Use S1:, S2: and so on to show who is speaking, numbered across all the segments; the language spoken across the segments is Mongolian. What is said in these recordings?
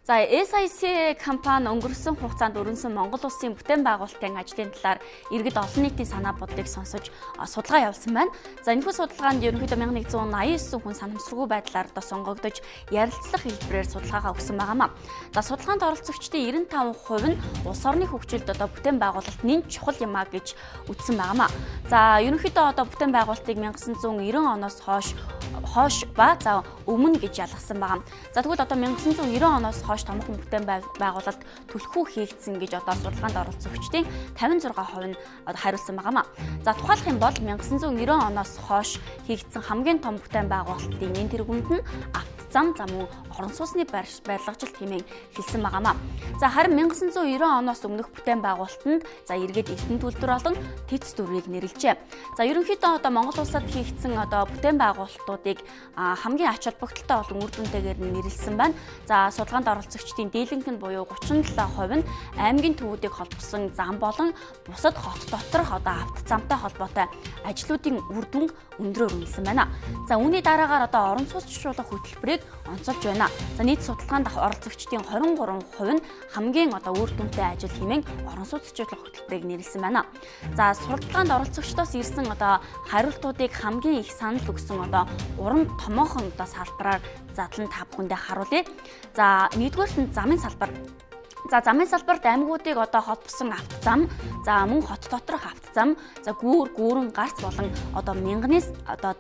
S1: За SIC компани өнгөрсөн хугацаанд өрнсөн Монгол улсын бүтээн байгуулалтын ажлын талаар иргэд олон нийтийн санаа бодлыг сонсож судалгаа явуулсан байна. За энэхүү судалгаанд ерөнхийдөө 1189 хүн санамсаргүй байдлаар сонгогдож ярилцлах хэлбэрээр судалгаагаа өгсөн байнамаа. За судалгаанд оролцогчдын 95% нь улс орны хөгжилд бүтээн байгуулалт нэн чухал юмаа гэж үзсэн байнамаа. За ерөнхийдөө бүтээн байгуулалтыг 1990 оноос хойш ба өмнө гэж ялгасан байгаа. За тэгвэл 1990 оноос хойш томхон бүтээн байгуулалт түлхүү хийгдсэн гэж судалгаанд оролцогчдын 56% нь хариулсан байнамаа. За тухайлах юм бол 1990 оноос хойш хийгдсэн хамгийн том бүтээн байгуулалтын нэн тэргуунд нь зам мөн орон сууцны барилгажилт хэмээн хэлсэн байнамаа. За харин 1990 оноос өмнөх бүтээн байгуулалтанд эргээд эрдэнэ төлбөр болон тэц дүрийг нэрлэжээ. За ерөнхийдөө Монгол улсад хийгдсэн бүтээн байгуулалтуудыг хамгийн ач холбогдолтой болон үр дүнтэйгээр нэрлсэн байна. За судалгаанд оролцогчдын дийлэнх нь буюу 37% нь аймгийн төвүүдийг холбосон зам болон бусад хот доторх авто замтай холбоотой ажлуудын үр дүн өндрөөр үнэлсэн байна. За үүний дараагаар орон сууцчлуулах хөтөлбөрийг онцолж байна. За нийт судалгаанд оролцогчдын 23% нь хамгийн үр дүнтэй ажил хэмээн орон сууцчлуулах хөтөлбөрийг нэрлсэн байна. За судалгаанд оролцогчдоос ирсэн хариултуудыг хамгийн их санал өгсөн уран томоохон салбараар задлан та бүхэндээ харуулъя. За нэгдүгээрт нь замын салбар. За замын салбарт аймагуудыг холбосон автозам, за мөн хот доторх автозам, за гүүрэн гарц болон мянганы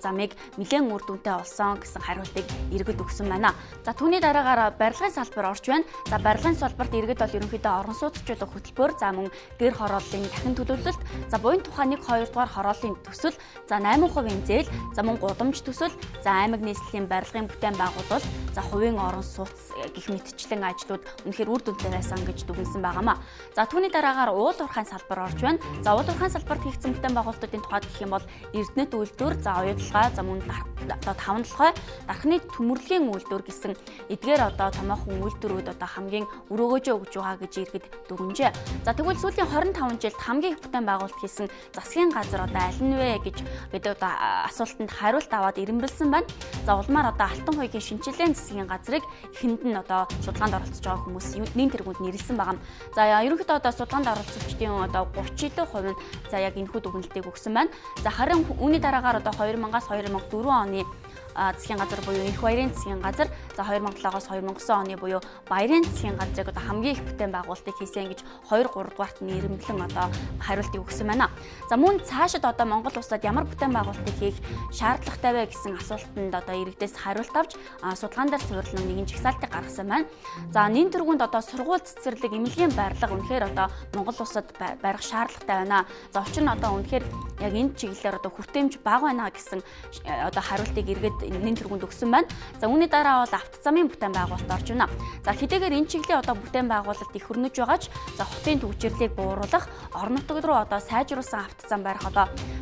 S1: замыг нэлээд үр дүнтэй болсон гэсэн хариултыг иргэд өгсөн байна. За түүний дараагаар барилгын салбар орж байна. За барилгын салбарт иргэд бол ерөнхийдөө орон сууцчлуулах хөтөлбөр, за мөн гэр хорооллын дахин төлөвлөлт, за буян тухайн 1-2 дугаар хорооллын төсөл, за 8% зээл, за мөн гудамж төсөл, за аймаг нийслэлийн барилгын бүтээн байгуулалт, за хувийн орон сууц гэх мэтчлэн ажлууд үнэхээр үр дүнтэй байсан гэж дүгнсэн байнамаа. За түүний дараагаар уул уурхайн салбар орж байна. За уул уурхайн салбарт хийгдсэн бүтээн байгуулалтуудын тухайд гэх юм бол эрдэнэт үйлдвэр, за оюутлага, за мөн таванлахой, дархны төмөрлөгийн үйлдвэр гэсэн эдгээр томоохон үйлдвэрүүд хамгийн өрөөгөөжөө өгж байгаа гэж иргэд дүгнжээ. За тэгвэл сүүлийн 25 жилд хамгийн их бүтээн байгуулалт хийсэн засгийн газар аль нь вэ гэдэг асуултанд хариулт аваад ирэмбэлсэн байна. За улмаар Алтан хуйгийн шинжилгээний засгийн газрыг эхэнд нь судалгаанд оролцож байгаа хүмүүс нэн тэргуунд нэрлсэн байгаа. За ерөнхийдөө судалгаанд оролцогчдын 37% нь яг энэхүү дүгнэлтийг өгсөн байна. За харин үүний дараагаар 2000-аас 2004 оны засгийн газар буюу Эрх баярын засгийн газар, за 2007-оос 2009 оны буюу баярын засгийн газрыг хамгийн их бүтээн байгуулалтыг хийсэн гэж 2-3 дугаарт нэрмэлэн хариултыг өгсөн байна. За мөн цаашид Монгол улсад ямар бүтээн байгуулалтыг хийх шаардлагатай вэ гэсэн асуултанд иргэдээс хариулт авч судалгаан дээр суурилан нэгэн жагсаалтыг гаргасан байна. За нэн тэргуунд сургууль цэцэрлэг, эмнэлгийн барилга үнэхээр Монгол улсад барих шаардлагатай байна. За учир нь үнэхээр яг энэ чиглэлээр хүртээмж бага байна гэсэн хариултыг иргэд нэн тэргуунд өгсөн байна. За үүний дараа бол автозамын бүтээн байгуулалт орж байна. За хэдийгээр энэ чиглийн бүтээн байгуулалт их хөрнөж байгаа ч за хотын төвчрлийг бууруулах, орон нутаг руу сайжруулсан автозам барих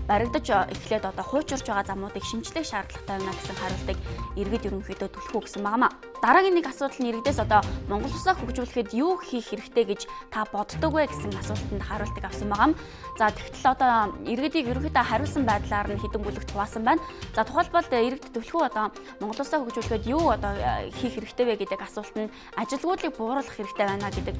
S1: баригдаж эхлээд хуучирч байгаа замуудыг шинжлэх шаардлагатай байна гэсэн хариултыг иргэд ерөнхийдөө түлхүү өгсөн байнамаа. Дараагийн нэг асуудал нь иргэдээс Монгол улсаа хөгжүүлэхэд юу хийх хэрэгтэй гэж та боддог вэ гэсэн асуултанд хариултыг авсан байгаа. За тэгтэл иргэдийг ерөнхийдөө хариулсан байдлаар нь хэдэн бүлэгт хуваасан байна. За тухайлбал иргэд түлхүү Монгол улсаа хөгжүүлэхэд юу хийх хэрэгтэй вэ гэдэг асуултанд ажилгүйдлийг бууруулах хэрэгтэй байна гэдэг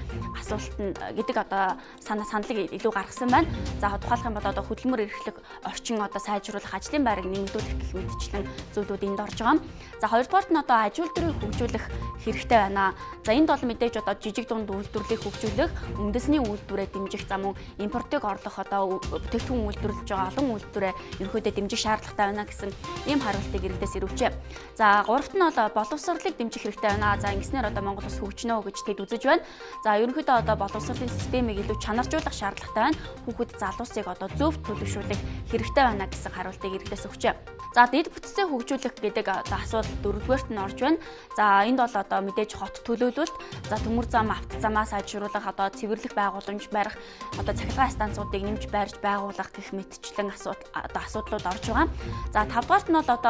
S1: саналыг илүү гаргасан байна. За тухайлх юм бол хөдөлмөр эрхлэх орчин сайжруулах, ажлын байрыг нэмэгдүүлэх гэх мэтчлэн зүйлүүд энд орж байгаа. За хоёрдугаарт нь аж үйлдвэрийг хөгжүүлэх хэрэгтэй байна. За энд бол мэдээж жижиг дунд үйлдвэрлэлийг хөгжүүлэх, үндэсний үйлдвэрээ дэмжих, за мөн импортыг орлох бүтээгдэхүүн үйлдвэрлэж байгаа олон үйлдвэрээ ерөнхийдөө дэмжих шаардлагатай байна гэсэн ийм хариултыг иргэдээс ирвэжээ. За гуравт нь боловсролыг дэмжих хэрэгтэй байна. За ингэснээр Монгол улс хөгжнө гэж тэд үзэж байна. За ерөнхийдөө боловсролын системийг илүү чанаржуулах шаардлагатай байна. Хүүхэд залуусыг зөв төлөвшүүлэх хэрэгтэй байна гэсэн хариултыг иргэдээс өгчээ. За дэд бүтцээ хөгжүүлэх гэдэг асуудал дөрөвдүгээрт нь орж байна. За энд бол мэдээж хот төлөвлөлт, за төмөр зам, автозамаа сайжруулах, цэвэрлэх байгууламж барих, цахилгаан станцуудыг нэмж барьж байгуулах гэх мэтчлэн асуудлууд орж байгаа. За тавдугаарт нь бол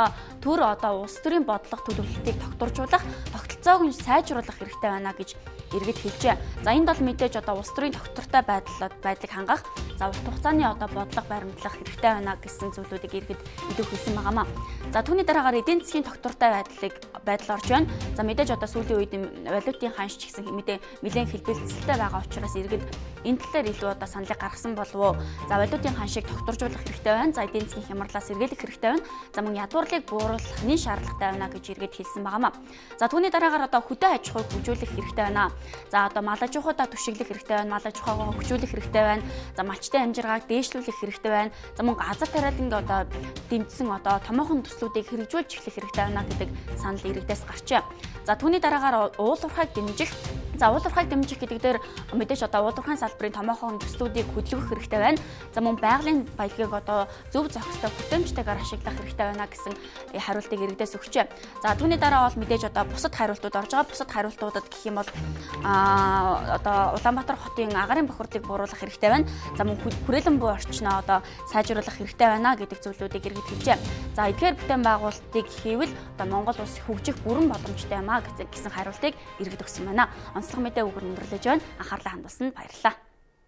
S1: төр одоо улс төрийн бодлого төлөвлөлтийг тогтворжуулах, тогтолцоог нь сайжруулах хэрэгтэй байна гэж иргэд хэлжээ. За энд бол мэдээж одоо улс төрийн тогтвортой байдлыг хангах, за урт хугацааны одоо бодлого баримтлах хэрэгтэй байна гэсэн зүйлүүдийг иргэд мэдүүлж хэлсэн байнамаа. За түүний дараагаар эдийн засгийн тогтвортой байдал орж байна. За мэдээж одоо сүүлийн үед валютын ханш ч гэсэн нэлээд хэлбэлцэлтэй байгаа учраас иргэд энэ талаар илүү одоо саналыг гаргасан болов уу? За валютын ханшийг тогтворжуулах хэрэгтэй байна. За эдийн засгийн хямралаас сэргийлэх хэрэгтэй байна. За мөн ядуурлыг бууруулах нэн шаардлагатай байна гэж иргэд хэлсэн байнамаа. За түүний дараагаар одоо хөдөө аж ахуйг хөгжүүлэх хэрэгтэй байна. За одоо мал аж ахуйдаа түшиглэх хэрэгтэй байна. Мал аж ахуйгаа хөгжүүлэх хэрэгтэй байна. За малчтын амжиргааг дээшлүүлэх хэрэгтэй байна. За мөн газар тариаланг одоо дэмжсэн одоо томоохон төслүүдийг хэрэгжүүлж эхлэх хэрэгтэй байна гэдэг санал иргэдээс гарчээ. За түүний дараагаар уул уурхайг дэмжих. За уул уурхайг дэмжих гэдэг дээр мэдээж одоо уул уурхайн салбарын томоохон төслүүдийг хөдөлгөх хэрэгтэй байна. За мөн байгалийн баялагийг одоо зөв зохистой бүтээмжтэйгээр ашиглах хэрэгтэй байна гэсэн хариултыг иргэдээс өгчээ. За түүний дараа бол мэдээж одоо бусад хариултууд орж байгаа. Бусад хариултуудад гэх юм бол одоо Улаанбаатар хотын агаарын бохирдлыг бууруулах хэрэгтэй байна. За мөн хүрээлэн буй орчноо одоо сайжруулах хэрэгтэй байна гэдэг зүйлүүдийг иргэд хэлжээ. За эдгээр бүтээн байгуулалтыг хийвэл одоо Монгол улс хөгжих бүрэн боломжтой юм а гэсэн хариултыг иргэд өгсөн байна. Онцлог мэдээ өгөр өндөрлөж байна. Анхаарлаа хандуулсанд баярлалаа.